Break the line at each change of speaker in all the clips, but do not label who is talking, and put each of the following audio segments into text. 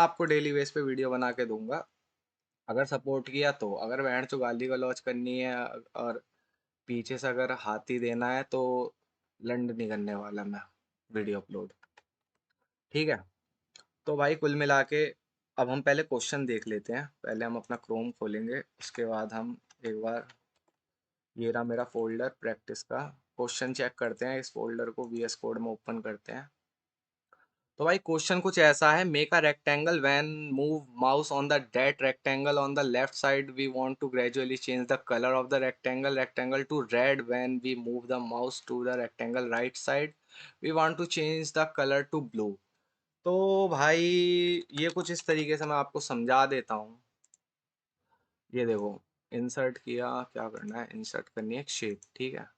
आपको daily base पे video बना के दूंगा, अगर सपोर्ट किया तो। अगर बैंड तो गाली गलौज करनी है और पीछे से अगर हाथी देना है तो लंड नहीं करने वाला मैं वीडियो अपलोड। ठीक है, तो भाई कुल मिला के अब हम पहले क्वेश्चन देख लेते हैं। पहले हम अपना क्रोम खोलेंगे, उसके बाद हम एक बार ये रहा मेरा फोल्डर प्रैक्टिस का, क्वेश्चन चेक करते हैं। इस फोल्डर को वीएस कोड में ओपन करते हैं। तो भाई क्वेश्चन कुछ ऐसा है, make a rectangle when move mouse on the date rectangle on the left side we want to gradually change the colour of the rectangle to red when we move the mouse to the rectangle right side we want to change the colour to blue. तो भाई ये कुछ इस तरीके से मैं आपको समझा देता हूँ। ये देखो, इंसर्ट किया, क्या करना है, इंसर्ट करनी है एक शेप। ठीक है,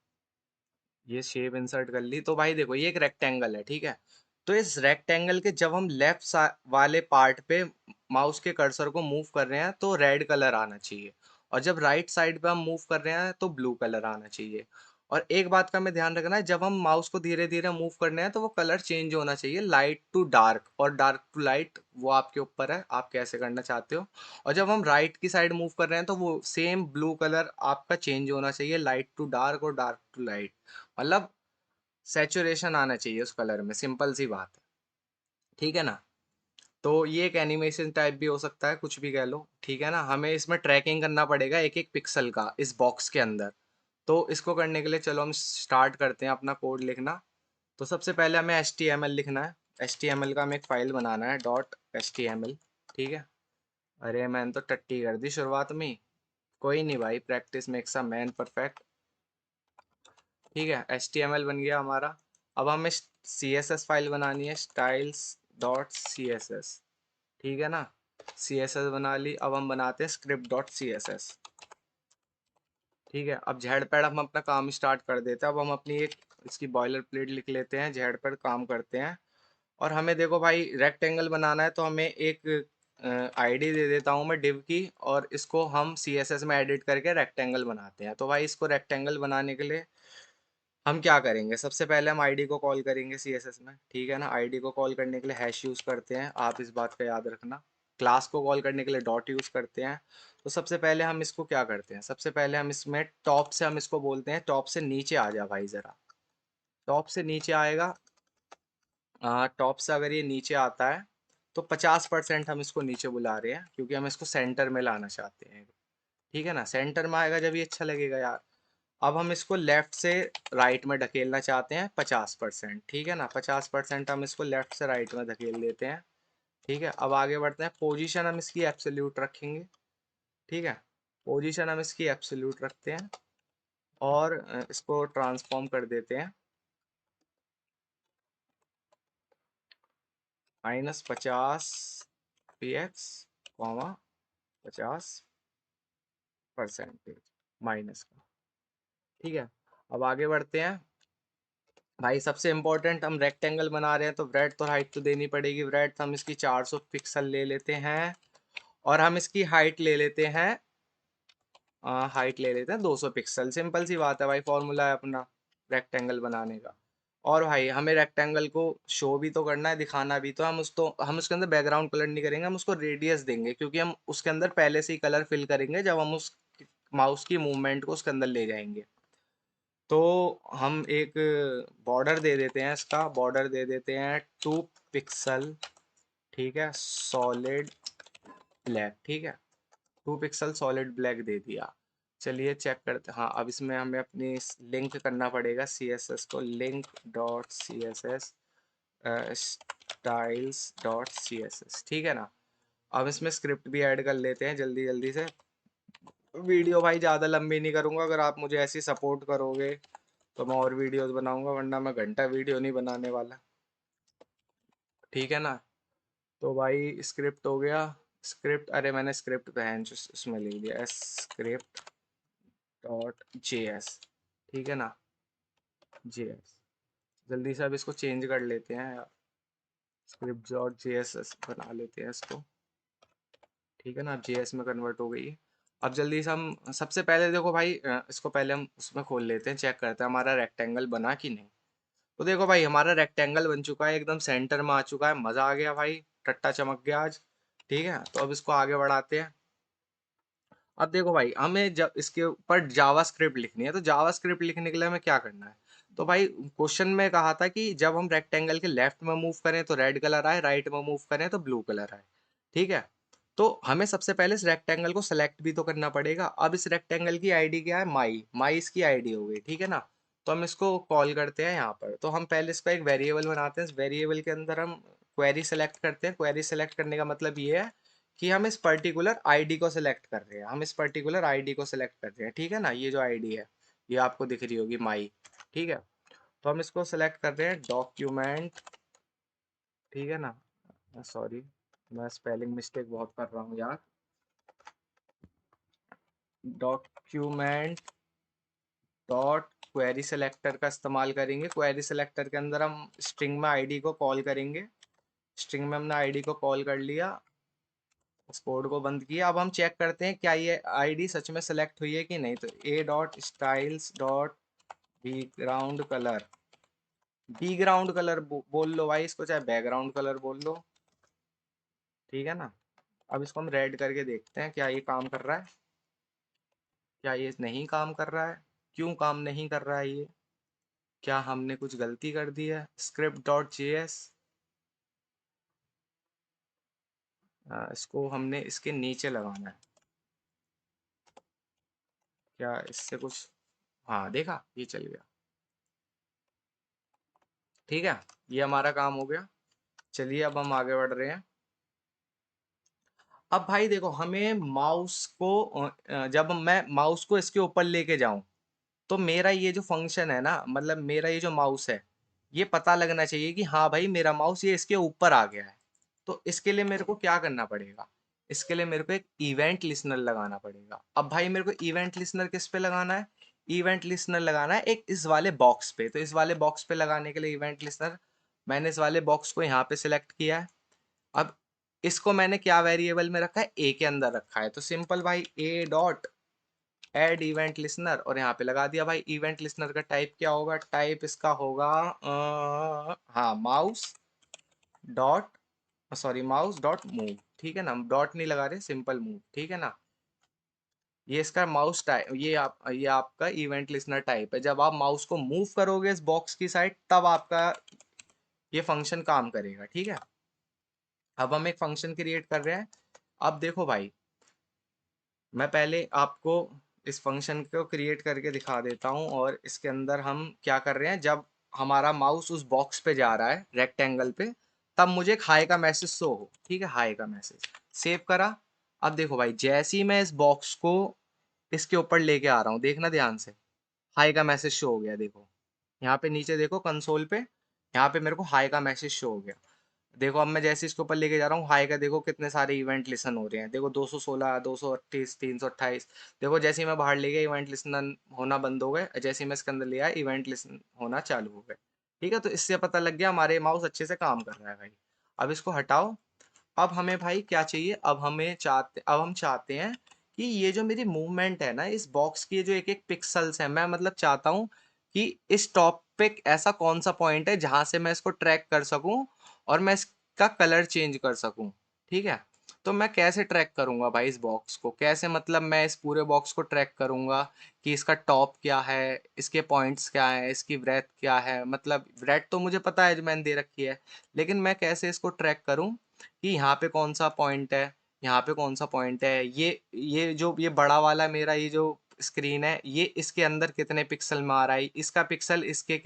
ये शेप इंसर्ट कर ली। तो भाई देखो ये एक रेक्टेंगल है, ठीक है। तो इस रेक्टेंगल के जब हम लेफ्ट वाले पार्ट पे माउस के कर्सर को मूव कर रहे हैं तो रेड कलर आना चाहिए, और जब राइट साइड पे हम मूव कर रहे हैं तो ब्लू कलर आना चाहिए। और एक बात का हमें ध्यान रखना है, जब हम माउस को धीरे धीरे मूव करने हैं तो वो कलर चेंज होना चाहिए, लाइट टू डार्क और डार्क टू लाइट, वो आपके ऊपर है आप कैसे करना चाहते हो। और जब हम राइट की साइड मूव कर रहे हैं तो वो सेम ब्लू कलर आपका चेंज होना चाहिए, लाइट टू डार्क और डार्क टू लाइट, मतलब सैचुरेशन आना चाहिए उस कलर में, सिंपल सी बात है। ठीक है ना। तो ये एक एनिमेशन टाइप भी हो सकता है, कुछ भी कह लो। ठीक है ना, हमें इसमें ट्रैकिंग करना पड़ेगा एक एक पिक्सल का इस बॉक्स के अंदर। तो इसको करने के लिए चलो हम स्टार्ट करते हैं अपना कोड लिखना। तो सबसे पहले हमें एच टी एम एल लिखना है। एच टी एम एल का हमें एक फाइल बनाना है, dot H T M L. ठीक है, अरे मैंने तो टट्टी कर दी शुरुआत में ही। कोई नहीं भाई, practice makes a man perfect. ठीक है, एच टी एम एल बन गया हमारा। अब हमें सी एस एस फाइल बनानी है, styles dot C S S. ठीक है ना, सी एस एस बना ली। अब हम बनाते हैं script dot C S S. ठीक है, अब जेड पैड हम अपना काम स्टार्ट कर देते हैं। अब हम अपनी एक इसकी बॉयलर प्लेट लिख लेते हैं, जेड पैड काम करते हैं। और हमें देखो भाई रेक्टेंगल बनाना है, तो हमें एक आईडी दे देता हूँ मैं डिव की, और इसको हम सी एस एस में एडिट करके रेक्टेंगल बनाते हैं। तो भाई इसको रेक्टेंगल बनाने के लिए हम क्या करेंगे, सबसे पहले हम आईडी को कॉल करेंगे सीएसएस में। ठीक है ना, आईडी को कॉल करने के लिए हैश यूज़ करते हैं, आप इस बात का याद रखना। क्लास को कॉल करने के लिए डॉट यूज़ करते हैं। तो सबसे पहले हम इसको क्या करते हैं, सबसे पहले हम इसमें टॉप से हम इसको बोलते हैं, टॉप से नीचे आ जा भाई ज़रा। टॉप से नीचे आएगा, टॉप से अगर ये नीचे आता है तो 50% हम इसको नीचे बुला रहे हैं, क्योंकि हम इसको सेंटर में लाना चाहते हैं। ठीक है ना, सेंटर में आएगा जब ये अच्छा लगेगा यार। अब हम इसको लेफ्ट से राइट में ढकेलना चाहते हैं 50%। ठीक है ना, 50% हम इसको लेफ्ट से राइट में धकेल देते हैं। ठीक है, अब आगे बढ़ते हैं। पोजीशन हम इसकी एब्सोल्यूट रखेंगे। ठीक है, पोजीशन हम इसकी एब्सोल्यूट रखते हैं, और इसको ट्रांसफॉर्म कर देते हैं -50 px, 50% माइनस का। ठीक है, अब आगे बढ़ते हैं। भाई सबसे इम्पोर्टेंट, हम रेक्टेंगल बना रहे हैं तो ब्रेड तो हाइट तो देनी पड़ेगी। ब्रेड हम इसकी 400 पिक्सल ले लेते हैं, और हम इसकी हाइट ले लेते हैं, 200 पिक्सल। सिंपल सी बात है भाई, फॉर्मूला है अपना रेक्टेंगल बनाने का। और भाई हमें रेक्टेंगल को शो भी तो करना है, दिखाना भी तो। हम उसके अंदर बैकग्राउंड कलर नहीं करेंगे, हम उसको रेडियस देंगे, क्योंकि हम उसके अंदर पहले से ही कलर फिल करेंगे जब हम उस माउस की मूवमेंट को उसके अंदर ले जाएंगे। तो हम एक बॉर्डर दे देते हैं, इसका बॉर्डर दे देते हैं 2 पिक्सल। ठीक है, सॉलिड ब्लैक। ठीक है, 2 पिक्सल सॉलिड ब्लैक दे दिया। चलिए चेक करते, हाँ अब इसमें हमें अपनी लिंक करना पड़ेगा सी एस एस को, link dot C S S styles dot C S S. ठीक है ना, अब इसमें स्क्रिप्ट भी ऐड कर लेते हैं जल्दी जल्दी से। वीडियो भाई ज़्यादा लंबी नहीं करूँगा, अगर आप मुझे ऐसी सपोर्ट करोगे तो मैं और वीडियोस बनाऊंगा, वरना मैं घंटा वीडियो नहीं बनाने वाला। ठीक है ना, तो भाई स्क्रिप्ट हो गया। स्क्रिप्ट, अरे मैंने स्क्रिप्ट बहन उसमें लिख दिया, स्क्रिप्ट डॉट जे एस। ठीक है ना, जे एस। जल्दी से अब इसको चेंज कर लेते हैं यार, स्क्रिप्ट डॉट जे एस बना लेते हैं इसको। ठीक है ना, अब जे एस में कन्वर्ट हो गई है। अब जल्दी से हम सबसे पहले देखो भाई, इसको पहले हम उसमें खोल लेते हैं, चेक करते हैं हमारा रेक्टेंगल बना कि नहीं। तो देखो भाई हमारा रेक्टेंगल बन चुका है, एकदम सेंटर में आ चुका है, मजा आ गया भाई, टट्टा चमक गया आज। ठीक है, तो अब इसको आगे बढ़ाते हैं। अब देखो भाई, हमें जब इसके ऊपर जावास्क्रिप्ट लिखनी है, तो जावास्क्रिप्ट लिखने के लिए हमें क्या करना है? तो भाई क्वेश्चन में कहा था कि जब हम रेक्टेंगल के लेफ्ट में मूव करें तो रेड कलर आए, राइट में मूव करें तो ब्लू कलर आए। ठीक है, तो हमें सबसे पहले इस रेक्टेंगल को सेलेक्ट भी तो करना पड़ेगा। अब इस रेक्टेंगल की आईडी क्या है? माई, माई इसकी आईडी हो गई, ठीक है ना। तो हम इसको कॉल करते हैं यहाँ पर। तो हम पहले इसका एक वेरिएबल बनाते हैं, इस वेरिएबल के अंदर हम क्वेरी सेलेक्ट करते हैं। क्वेरी सेलेक्ट करने का मतलब ये है कि हम इस पर्टिकुलर आईडी को सिलेक्ट कर रहे हैं, हम इस पर्टिकुलर आईडी को सिलेक्ट कर रहे हैं, ठीक है ना। ये जो आईडी है ये आपको दिख रही होगी, माई। ठीक है, तो हम इसको सिलेक्ट कर रहे हैं डॉक्यूमेंट, ठीक है ना। सॉरी, मैं स्पेलिंग मिस्टेक बहुत कर रहा हूँ यार। डॉक्यूमेंट डॉट क्वेरी सेलेक्टर का इस्तेमाल करेंगे। क्वेरी सेलेक्टर के अंदर हम स्ट्रिंग में आईडी को कॉल करेंगे। स्ट्रिंग में हमने आईडी को कॉल कर लिया, उस कोड को बंद किया। अब हम चेक करते हैं क्या ये आईडी सच में सेलेक्ट हुई है कि नहीं। तो ए dot styles dot background colour, background colour बोल लो भाई इसको, चाहे बैकग्राउंड कलर बोल लो, ठीक है ना। अब इसको हम रेड करके देखते हैं क्या ये काम कर रहा है, क्या ये नहीं काम कर रहा है, क्यों काम नहीं कर रहा है ये, क्या हमने कुछ गलती कर दी है। स्क्रिप्ट डॉट जेएस, इसको हमने इसके नीचे लगाना है, क्या इससे कुछ, हाँ देखा ये चल गया। ठीक है, ये हमारा काम हो गया। चलिए अब हम आगे बढ़ रहे हैं। अब भाई देखो, हमें माउस को जब मैं माउस को इसके ऊपर लेके जाऊं, तो मेरा ये जो फंक्शन है ना, मतलब मेरा ये जो माउस है, ये पता लगना चाहिए कि हाँ भाई मेरा माउस ये इसके ऊपर आ गया है। तो इसके लिए मेरे को क्या करना पड़ेगा? इसके लिए मेरे को एक इवेंट लिसनर लगाना पड़ेगा। अब भाई मेरे को इवेंट लिसनर किस पे लगाना है? इवेंट लिसनर लगाना है एक इस वाले बॉक्स पे। तो इस वाले बॉक्स पे लगाने के लिए इवेंट लिसनर, मैंने इस वाले बॉक्स को यहाँ पे सिलेक्ट किया है। अब इसको मैंने क्या वेरिएबल में रखा है? ए के अंदर रखा है। तो सिंपल भाई, a dot add event listener, और यहाँ पे लगा दिया भाई। इवेंट लिसनर का टाइप क्या होगा? टाइप इसका होगा हाँ, mouse dot, sorry, mouse dot move, ठीक है ना। हम डॉट नहीं लगा रहे, सिंपल मूव, ठीक है ना। ये इसका माउस टाइप, ये आपका इवेंट लिसनर टाइप है। जब आप माउस को मूव करोगे इस बॉक्स की साइड, तब आपका ये फंक्शन काम करेगा, ठीक है। अब हम एक फंक्शन क्रिएट कर रहे हैं। अब देखो भाई, मैं पहले आपको इस फंक्शन को क्रिएट करके दिखा देता हूँ। और इसके अंदर हम क्या कर रहे हैं, जब हमारा माउस उस बॉक्स पे जा रहा है रेक्टेंगल पे, तब मुझे एक हाई का मैसेज शो हो, ठीक है, हाई का मैसेज। सेव करा। अब देखो भाई, जैसे ही मैं इस बॉक्स को इसके ऊपर लेके आ रहा हूँ, देखना ध्यान से, हाई का मैसेज शो हो गया। देखो यहाँ पे नीचे देखो कंसोल पे, यहाँ पे मेरे को हाई का मैसेज शो हो गया। देखो अब मैं जैसे इसके ऊपर लेके जा रहा हूँ, हाई का देखो कितने सारे इवेंट लिसन हो रहे हैं। देखो 216, 238, 328। देखो जैसे ही मैं बाहर ले गया, इवेंट लिसन होना बंद हो गए। जैसे ही मैं इसके अंदर ले आया, इवेंट लिसन होना चालू हो गए। ठीक है, तो इससे पता लग गया हमारे माउस अच्छे से काम कर रहा है भाई। अब इसको हटाओ। अब हमें भाई क्या चाहिए? अब हम चाहते हैं कि ये जो मेरी मूवमेंट है ना, इस बॉक्स की जो एक एक पिक्सल्स है, मैं मतलब चाहता हूँ कि इस टॉप पे ऐसा कौन सा पॉइंट है जहां से मैं इसको ट्रैक कर सकूं और मैं इसका कलर चेंज कर सकूं। ठीक है, तो मैं कैसे ट्रैक करूंगा भाई इस बॉक्स को? कैसे, मतलब मैं इस पूरे बॉक्स को ट्रैक करूंगा कि इसका टॉप क्या है, इसके पॉइंट्स क्या है, इसकी ब्रेथ क्या है। मतलब ब्रेथ तो मुझे पता है जो मैंने दे रखी है, लेकिन मैं कैसे इसको ट्रैक करूं कि यहाँ पे कौन सा पॉइंट है, यहाँ पे कौन सा पॉइंट है। ये जो ये बड़ा वाला मेरा ये जो स्क्रीन है, ये इसके अंदर कितने पिक्सल में आ रहा है, इसका पिक्सल इसके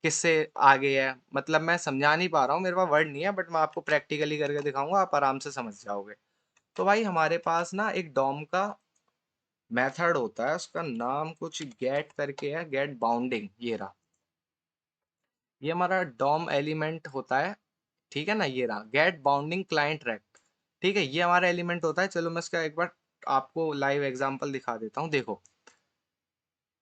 किससे आगे है। मतलब मैं समझा नहीं पा रहा हूँ, मेरे पास वर्ड नहीं है, बट मैं आपको प्रैक्टिकली करके दिखाऊंगा, आप आराम से समझ जाओगे। तो भाई हमारे पास ना एक डॉम का मेथड होता है, उसका नाम कुछ गेट करके है, गेट बाउंडिंग, ये रहा। ये हमारा डॉम एलिमेंट होता है, ठीक है ना। ये रहा गेट बाउंडिंग क्लाइंट रेक्ट, ठीक है, ये हमारा एलिमेंट होता है। चलो मैं इसका एक बार आपको लाइव एग्जांपल दिखा देता हूँ। देखो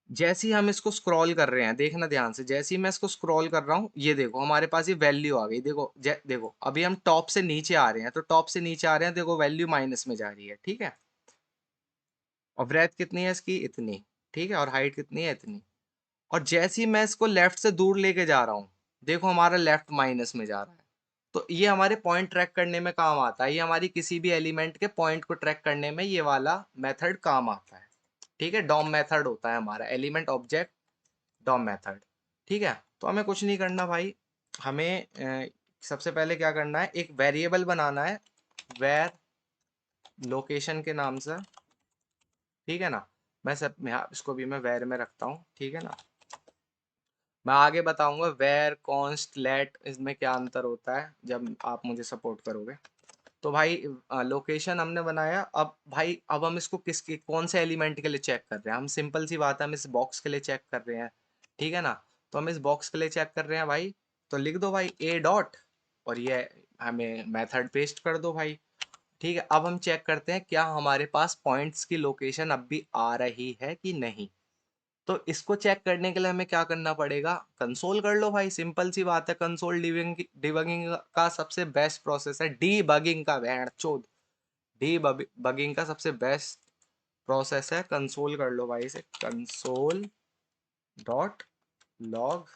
जैसे ही हम इसको स्क्रॉल कर रहे हैं, देखना ध्यान से, जैसे ही मैं इसको स्क्रॉल कर रहा हूँ, ये देखो हमारे पास ये वैल्यू आ गई। देखो देखो अभी हम टॉप से नीचे आ रहे हैं, तो टॉप से नीचे आ रहे हैं, देखो वैल्यू माइनस में जा रही है, ठीक है। और ब्रेथ कितनी है इसकी? इतनी, ठीक है। और हाइट कितनी है? इतनी। और जैसे ही मैं इसको लेफ्ट से दूर लेके जा रहा हूँ, देखो हमारा लेफ्ट माइनस में जा रहा है। तो ये हमारे पॉइंट ट्रैक करने में काम आता है, ये हमारी किसी भी एलिमेंट के पॉइंट को ट्रैक करने में ये वाला मेथड काम आता है। ठीक है, डॉम मेथड होता है हमारा एलिमेंट ऑब्जेक्ट डॉम मेथड। ठीक है, तो हमें कुछ नहीं करना भाई, हमें सबसे पहले क्या करना है, एक वेरिएबल बनाना है वेर लोकेशन के नाम से। ठीक है ना, मैं सब यहाँ इसको भी मैं वेर में रखता हूँ। ठीक है ना, मैं आगे बताऊंगा वेर कॉन्स्ट लेट इसमें क्या अंतर होता है जब आप मुझे सपोर्ट करोगे। तो भाई लोकेशन हमने बनाया, अब भाई अब हम इसको किसके कौन से एलिमेंट के लिए चेक कर रहे हैं, हम सिंपल सी बात है, हम इस बॉक्स के लिए चेक कर रहे हैं। ठीक है ना, तो हम इस बॉक्स के लिए चेक कर रहे हैं भाई, तो लिख दो भाई ए डॉट और ये हमें मेथड पेस्ट कर दो भाई। ठीक है, अब हम चेक करते हैं क्या हमारे पास पॉइंट्स की लोकेशन अब भी आ रही है कि नहीं। तो इसको चेक करने के लिए हमें क्या करना पड़ेगा, कंसोल कर लो भाई, सिंपल सी बात है। कंसोल डिबगिंग का सबसे बेस्ट प्रोसेस है, डीबगिंग का बैंड चोद, डीबगिंग का सबसे बेस्ट प्रोसेस है, कंसोल कर लो भाई इसे, कंसोल डॉट लॉग।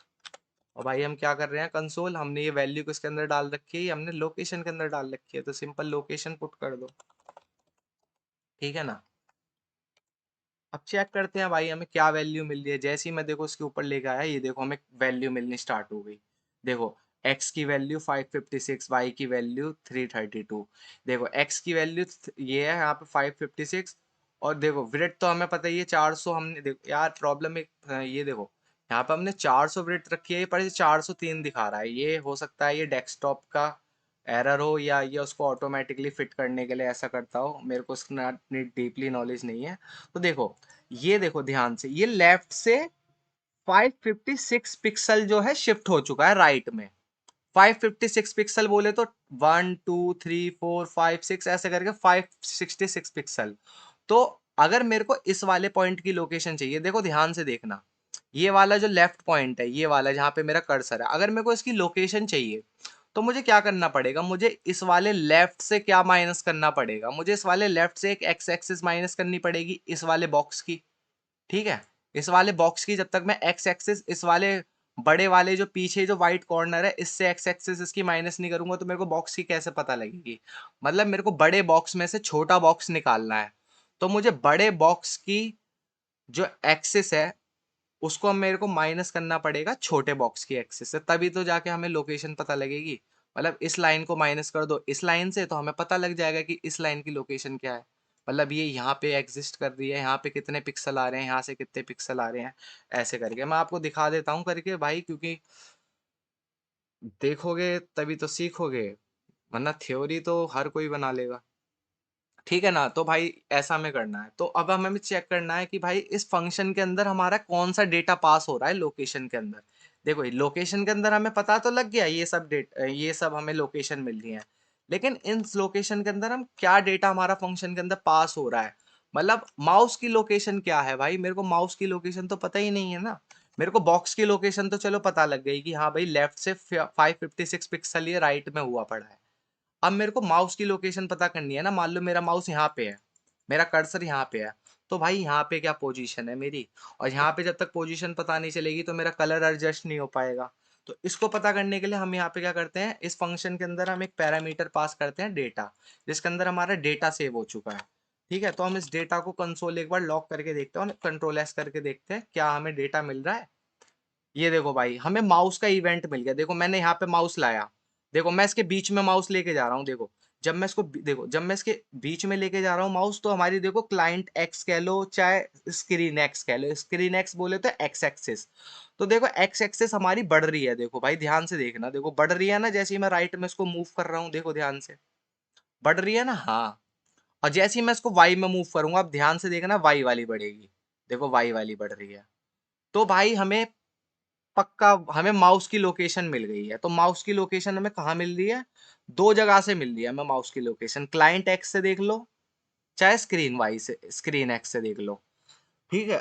और भाई हम क्या कर रहे हैं, कंसोल हमने ये वैल्यू किसके अंदर डाल रखी है, हमने लोकेशन के अंदर डाल रखी है, तो सिंपल लोकेशन पुट कर दो। ठीक है ना, अब चेक करते हैं भाई हमें क्या वैल्यू मिल रही है। जैसे ही मैं देखो इसके ऊपर लेके आया, ये देखो हमें वैल्यू मिलनी स्टार्ट हो गई। देखो x की वैल्यू 556, y की वैल्यू 332। देखो x की वैल्यू ये है यहाँ पे 556, और देखो विड्थ तो हमें पता ही है 400। हमने देखो यार प्रॉब्लम एक ये देखो यहाँ पे हमने 400 विड्थ रखी है, पर ये 403 दिखा रहा है। ये हो सकता है ये डेस्कटॉप का एरर हो, या ये उसको ऑटोमेटिकली फिट करने के लिए ऐसा करता हो, मेरे को उसकी डीपली नॉलेज नहीं है। तो देखो ये देखो ध्यान से, ये लेफ्ट से 556 पिक्सल जो है शिफ्ट हो चुका है राइट में। 556 पिक्सल बोले तो 1 2 3 4 5 6 ऐसे करके 566 पिक्सल। तो अगर मेरे को इस वाले पॉइंट की लोकेशन चाहिए, देखो ध्यान से देखना, ये वाला जो लेफ्ट पॉइंट है, ये वाला जहां पे मेरा कर्सर है, अगर मेरे को इसकी लोकेशन चाहिए तो मुझे क्या करना पड़ेगा, मुझे इस वाले लेफ्ट से क्या माइनस करना पड़ेगा, मुझे इस वाले लेफ्ट से एक एक्स एक्सिस माइनस करनी पड़ेगी इस वाले बॉक्स की। ठीक है, इस वाले बॉक्स की जब तक मैं एक्स एक्सिस इस वाले बड़े वाले जो पीछे जो व्हाइट कॉर्नर है इससे एक्स एक्सिस इसकी माइनस नहीं करूंगा, तो मेरे को बॉक्स की कैसे पता लगेगी। मतलब मेरे को बड़े बॉक्स में से छोटा बॉक्स निकालना है, तो मुझे बड़े बॉक्स की जो एक्सिस है उसको हम मेरे को माइनस करना पड़ेगा छोटे बॉक्स की एक्सिस से, तभी तो जाके हमें लोकेशन पता लगेगी। मतलब इस लाइन को माइनस कर दो इस लाइन से, तो हमें पता लग जाएगा कि इस लाइन की लोकेशन क्या है। मतलब ये यहाँ पे एग्जिस्ट कर रही है, यहाँ पे कितने पिक्सल आ रहे हैं, यहाँ से कितने पिक्सल आ रहे हैं, ऐसे करके मैं आपको दिखा देता हूँ करके भाई, क्योंकि देखोगे तभी तो सीखोगे, वरना थ्योरी तो हर कोई बना लेगा। ठीक है ना, तो भाई ऐसा हमें करना है। तो अब हमें चेक करना है कि भाई इस फंक्शन के अंदर हमारा कौन सा डेटा पास हो रहा है लोकेशन के अंदर। देखो लोकेशन के अंदर हमें पता तो लग गया ये सब डेटा, ये सब हमें लोकेशन मिल रही है, लेकिन इन लोकेशन के अंदर हम क्या डेटा हमारा फंक्शन के अंदर पास हो रहा है। मतलब माउस की लोकेशन क्या है भाई, मेरे को माउस की लोकेशन तो पता ही नहीं है ना। मेरे को बॉक्स की लोकेशन तो चलो पता लग गई कि हाँ भाई लेफ्ट से 556 पिक्सल ये राइट में हुआ पड़ा है। अब मेरे को माउस की लोकेशन पता करनी है ना, मान लो मेरा माउस यहाँ पे है, मेरा कर्सर यहाँ पे है, तो भाई यहाँ पे क्या पोजीशन है मेरी, और यहाँ पे जब तक पोजीशन पता नहीं चलेगी तो मेरा कलर एडजस्ट नहीं हो पाएगा। तो इसको पता करने के लिए हम यहाँ पे क्या करते हैं, इस फंक्शन के अंदर हम एक पैरामीटर पास करते हैं डेटा, जिसके अंदर हमारा डेटा सेव हो चुका है। ठीक है, तो हम इस डेटा को कंसोल एक बार लॉक करके देखते हैं और कंट्रोल एस करके देखते हैं क्या हमें डेटा मिल रहा है। ये देखो भाई हमें माउस का इवेंट मिल गया, देखो मैंने यहाँ पे माउस लाया, देखो मैं इसके बीच में माउस लेके जा रहा हूँ, देखो जब मैं इसको देखो जब मैं इसके बीच में लेके जा रहा हूँ माउस, तो हमारी देखो क्लाइंट एक्स कह लो चाहे स्क्रीन एक्स कह लो, स्क्रीन एक्स बोले तो एक्स एक्सिस, तो देखो एक्स एक्सिस हमारी बढ़ रही है। देखो भाई ध्यान से देखना, देखो बढ़ रही है ना, जैसे ही मैं राइट में इसको मूव कर रहा हूँ देखो ध्यान से, बढ़ रही है ना, हाँ। और जैसे ही मैं इसको वाई में मूव करूंगा, अब ध्यान से देखना वाई वाली बढ़ेगी, देखो वाई वाली बढ़ रही है। तो भाई हमें पक्का हमें माउस की लोकेशन मिल गई है। तो माउस की लोकेशन हमें कहाँ मिल रही है, दो जगह से मिल रही है हमें माउस की लोकेशन, क्लाइंट एक्स से देख लो चाहे स्क्रीन वाई से, स्क्रीन एक्स से देख लो। ठीक है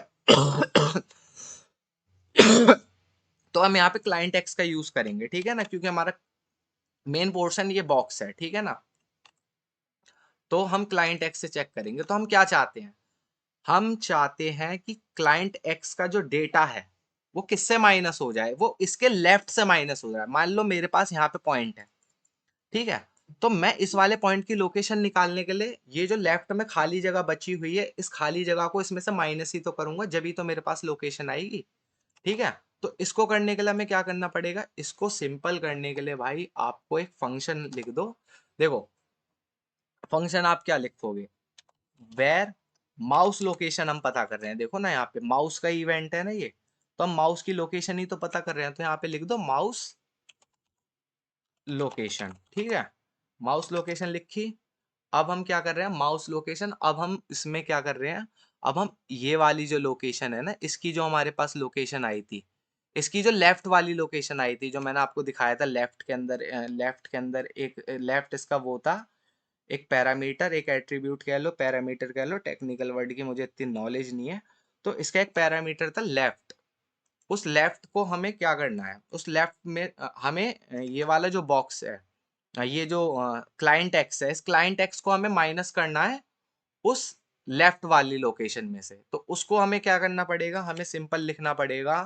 तो हम यहाँ पे क्लाइंट एक्स का यूज करेंगे, ठीक है ना, क्योंकि हमारा मेन पोर्शन ये बॉक्स है। ठीक है ना, तो हम क्लाइंट एक्स से चेक करेंगे। तो हम क्या चाहते हैं, हम चाहते हैं कि क्लाइंट एक्स का जो डेटा है वो किससे माइनस हो जाए, वो इसके लेफ्ट से माइनस हो जाए। मान लो मेरे पास यहाँ पे पॉइंट है, ठीक है। तो मैं इस वाले पॉइंट की लोकेशन निकालने के लिए ये जो लेफ्ट में खाली जगह बची हुई है, इस खाली जगह को इसमें से माइनस ही तो करूंगा, जब ही तो मेरे पास लोकेशन आएगी। ठीक है। तो इसको करने के लिए हमें क्या करना पड़ेगा, इसको सिंपल करने के लिए भाई आपको एक फंक्शन लिख दो। देखो फंक्शन आप क्या लिखोगे, वेर माउस लोकेशन हम पता कर रहे हैं, देखो ना यहाँ पे माउस का इवेंट है ना ये, तो हम माउस की लोकेशन ही तो पता कर रहे हैं, तो यहाँ पे लिख दो माउस लोकेशन। ठीक है, माउस लोकेशन लिखी। अब हम क्या कर रहे हैं, माउस लोकेशन, अब हम इसमें क्या कर रहे हैं, अब हम ये वाली जो लोकेशन है ना, इसकी जो हमारे पास लोकेशन आई थी, इसकी जो लेफ्ट वाली लोकेशन आई थी, जो मैंने आपको दिखाया था लेफ्ट के अंदर, लेफ्ट के अंदर एक लेफ्ट इसका वो था, एक पैरामीटर, एक एट्रीब्यूट कह लो, पैरामीटर कह लो, टेक्निकल वर्ड की मुझे इतनी नॉलेज नहीं है। तो इसका एक पैरामीटर था लेफ्ट, उस लेफ्ट को हमें क्या करना है, उस लेफ्ट में हमें ये वाला जो बॉक्स है, ये जो क्लाइंट एक्स है, इस क्लाइंट एक्स को हमें माइनस करना है उस लेफ्ट वाली लोकेशन में से। तो उसको हमें क्या करना पड़ेगा, हमें सिंपल लिखना पड़ेगा,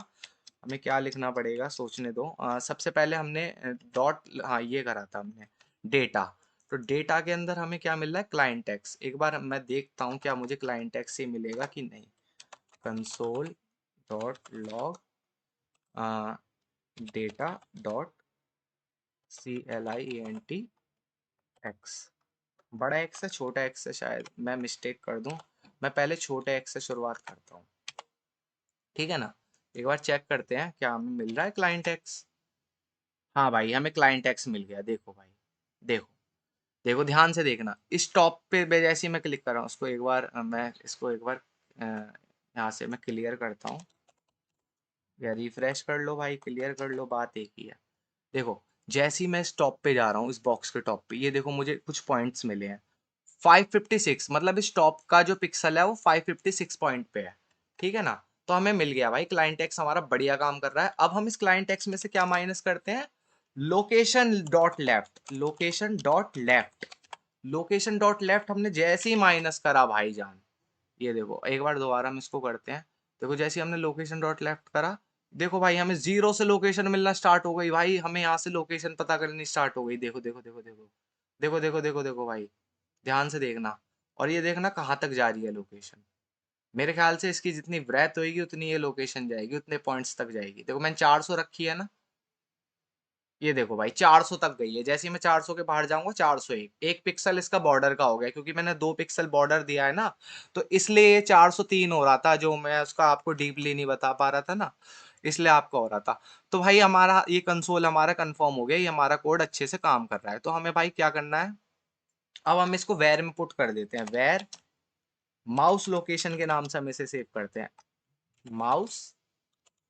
हमें क्या लिखना पड़ेगा सोचने दो। सबसे पहले हमने डॉट, हाँ ये करा था हमने डेटा, तो डेटा के अंदर हमें क्या मिल रहा है, क्लाइंट एक्स। एक बार मैं देखता हूँ क्या मुझे क्लाइंट एक्स से मिलेगा कि नहीं, console dot log data dot CLIENT x, बड़ा एक्स है छोटा एक्स है, शायद मैं मिस्टेक कर दूं, मैं पहले छोटे एक्स से शुरुआत करता हूँ। ठीक है ना, एक बार चेक करते हैं क्या हमें मिल रहा है क्लाइंट एक्स। हाँ भाई हमें क्लाइंट एक्स मिल गया, देखो भाई, देखो देखो ध्यान से देखना, इस टॉप पे जैसे ही मैं क्लिक कर रहा हूँ, उसको एक बार मैं इसको एक बार यहाँ से मैं क्लियर करता हूँ, या रिफ्रेश कर लो भाई, क्लियर कर लो, बात एक ही है। देखो जैसे ही मैं इस टॉप पे जा रहा हूँ, इस बॉक्स के टॉप पे, ये देखो मुझे कुछ पॉइंट्स मिले हैं 556, मतलब इस टॉप का जो पिक्सल है वो 556 पॉइंट पे है। ठीक है ना, तो हमें मिल गया भाई, क्लाइंट एक्स हमारा बढ़िया काम कर रहा है। अब हम इस क्लाइंट एक्स में से क्या माइनस करते हैं, location dot left, location dot left, location dot left हमने जैसे ही माइनस करा भाईजान, ये देखो एक बार दोबारा हम इसको करते हैं। देखो जैसे ही हमने लोकेशन डॉट लेफ्ट करा, देखो भाई हमें जीरो से लोकेशन मिलना स्टार्ट हो गई भाई, हमें यहाँ से लोकेशन पता करनी स्टार्ट हो गई। देखो देखो देखो देखो देखो देखो देखो देखो भाई, ध्यान से देखना, और ये देखना कहाँ तक जा रही है लोकेशन। मेरे ख्याल से इसकी जितनी ब्रेथ होगी उतनी ये लोकेशन जाएगी, उतने पॉइंट्स तक जाएगी। देखो मैंने 400 रखी है ना, ये देखो भाई 400 तक गई है, जैसे ही मैं 400 के बाहर जाऊंगा 401, एक पिक्सल इसका बॉर्डर का हो गया, क्योंकि मैंने 2 पिक्सल बॉर्डर दिया है ना, तो इसलिए ये 403 हो रहा था, जो मैं उसका आपको डीपली नहीं बता पा रहा था ना, इसलिए आपका हो रहा था। तो भाई हमारा ये कंसोल हमारा कंफर्म हो गया, ये हमारा कोड अच्छे से काम कर रहा है। तो हमें भाई क्या करना है, अब हम इसको वेर में पुट कर देते हैं, वेर माउस लोकेशन के नाम से हम इसे सेव करते हैं, माउस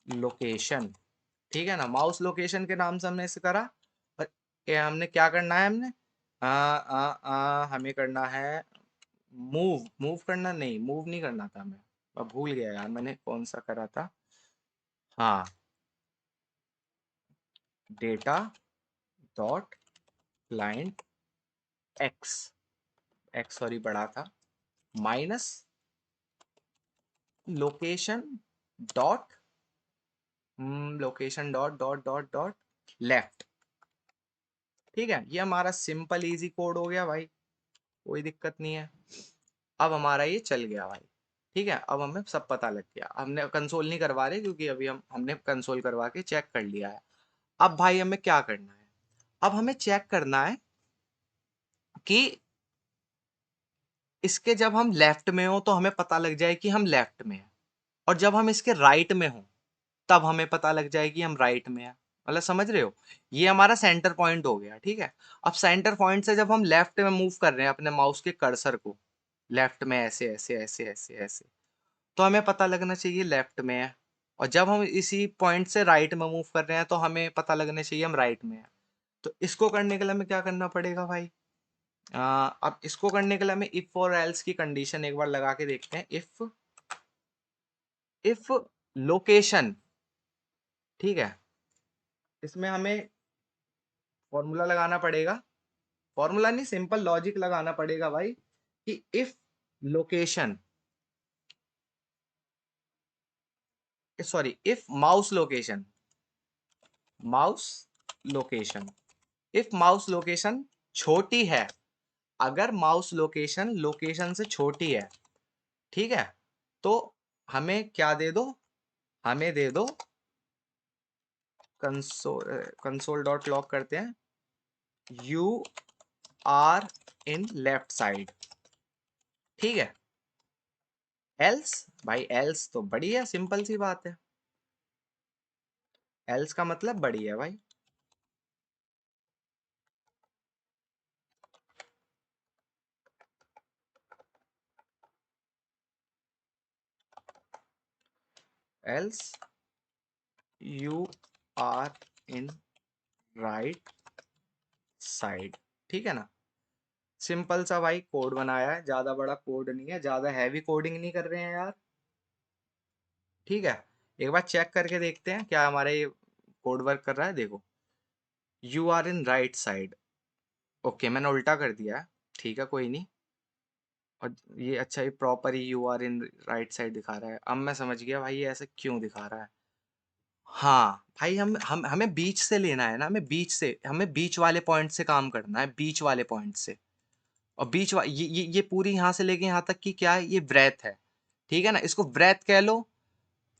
लोकेशन। ठीक है ना, माउस लोकेशन के नाम से हमने इसे करा। और ये हमने क्या करना है, हमने हमें करना है मूव, मूव करना नहीं, मूव नहीं करना था हमें, मैं भूल गया यार मैंने कौन सा करा था। हाँ, data dot client x, x sorry बड़ा था, minus location dot, location dot dot dot dot left. ठीक है, ये हमारा सिंपल इजी कोड हो गया भाई, कोई दिक्कत नहीं है। अब हमारा ये चल गया भाई। ठीक है, अब हमें सब पता लग गया, हमने कंसोल नहीं करवा रहे क्योंकि अभी हमने कंसोल करवा के चेक कर लिया है। अब भाई हमें क्या करना है, अब हमें चेक करना है कि इसके जब हम लेफ्ट में हो तो हमें पता लग जाए कि हम लेफ्ट में हैं, और जब हम इसके राइट में हो तब हमें पता लग जाएगी हम राइट में हैं। मतलब समझ रहे हो, ये हमारा सेंटर पॉइंट हो गया। ठीक है, अब सेंटर पॉइंट से जब हम लेफ्ट में मूव कर रहे हैं अपने माउस के कर्सर को, लेफ्ट में ऐसे ऐसे ऐसे ऐसे ऐसे, तो हमें पता लगना चाहिए लेफ्ट में है। और जब हम इसी पॉइंट से राइट में मूव कर रहे हैं तो हमें पता लगना चाहिए हम राइट में हैं। तो इसको करने के लिए हमें क्या करना पड़ेगा भाई, अब इसको करने के लिए हमें इफ और एल्स की कंडीशन एक बार लगा के देखते हैं। इफ लोकेशन, ठीक है, इसमें हमें फॉर्मूला लगाना पड़ेगा, फॉर्मूला नहीं सिंपल लॉजिक लगाना पड़ेगा भाई, कि if location, sorry if mouse location, mouse location, if mouse location छोटी है, अगर माउस लोकेशन लोकेशन से छोटी है, ठीक है, तो हमें क्या दे दो, हमें दे दो कंसोल डॉट लॉग करते हैं, you are in left side, ठीक है। एल्स, भाई एल्स तो बड़ी है, सिंपल सी बात है, एल्स का मतलब बड़ी है भाई। Else you are in right side, ठीक है ना। सिंपल सा भाई कोड बनाया है, ज्यादा बड़ा कोड नहीं है, ज्यादा हैवी कोडिंग नहीं कर रहे हैं यार, ठीक है। एक बार चेक करके देखते हैं क्या हमारा ये कोड वर्क कर रहा है, देखो, you are in right side, okay मैंने उल्टा कर दिया है, ठीक है कोई नहीं। और ये अच्छा, ये प्रॉपर ही you are in right side दिखा रहा है, अब मैं समझ गया भाई ये ऐसे क्यों दिखा रहा है। हाँ भाई, हम हमें बीच से लेना है ना, हमें बीच से, हमें बीच वाले पॉइंट से काम करना है, बीच वाले पॉइंट से। और ये पूरी यहाँ से लेके यहाँ तक की क्या है, ये ब्रेथ है, ठीक है ना, इसको ब्रेथ कह लो,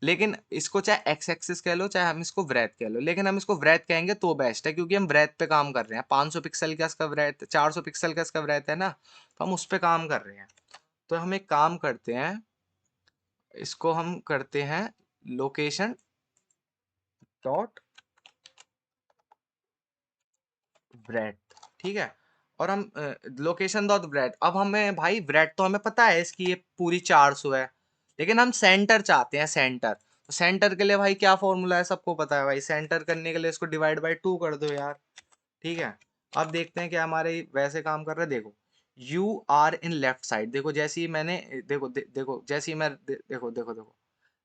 लेकिन इसको चाहे एक्स एक्सिस कह लो, चाहे हम इसको ब्रेथ कह लो, लेकिन हम इसको ब्रेथ कहेंगे तो बेस्ट है, क्योंकि हम ब्रेथ पे काम कर रहे हैं, 500 पिक्सल का इसका ब्रेथ, 400 पिक्सल का इसका ब्रेथ है ना, तो हम उस पे काम कर रहे हैं। तो हम एक काम करते हैं, इसको हम करते हैं लोकेशन डॉट ब्रेथ, ठीक है। और हम लोकेशन डॉट ब्रेथ, अब हमें भाई ब्रेथ तो हमें पता है इसकी ये पूरी 400 है, लेकिन हम सेंटर चाहते हैं, सेंटर। तो सेंटर के लिए भाई क्या फॉर्मूला है, सबको पता है भाई, सेंटर करने के लिए इसको डिवाइड बाई 2 कर दो यार, ठीक है। अब देखते हैं कि हमारे वैसे काम कर रहा है, देखो, you are in left side, देखो जैसे ही मैंने देखो जैसे ही मैं देखो देखो देखो,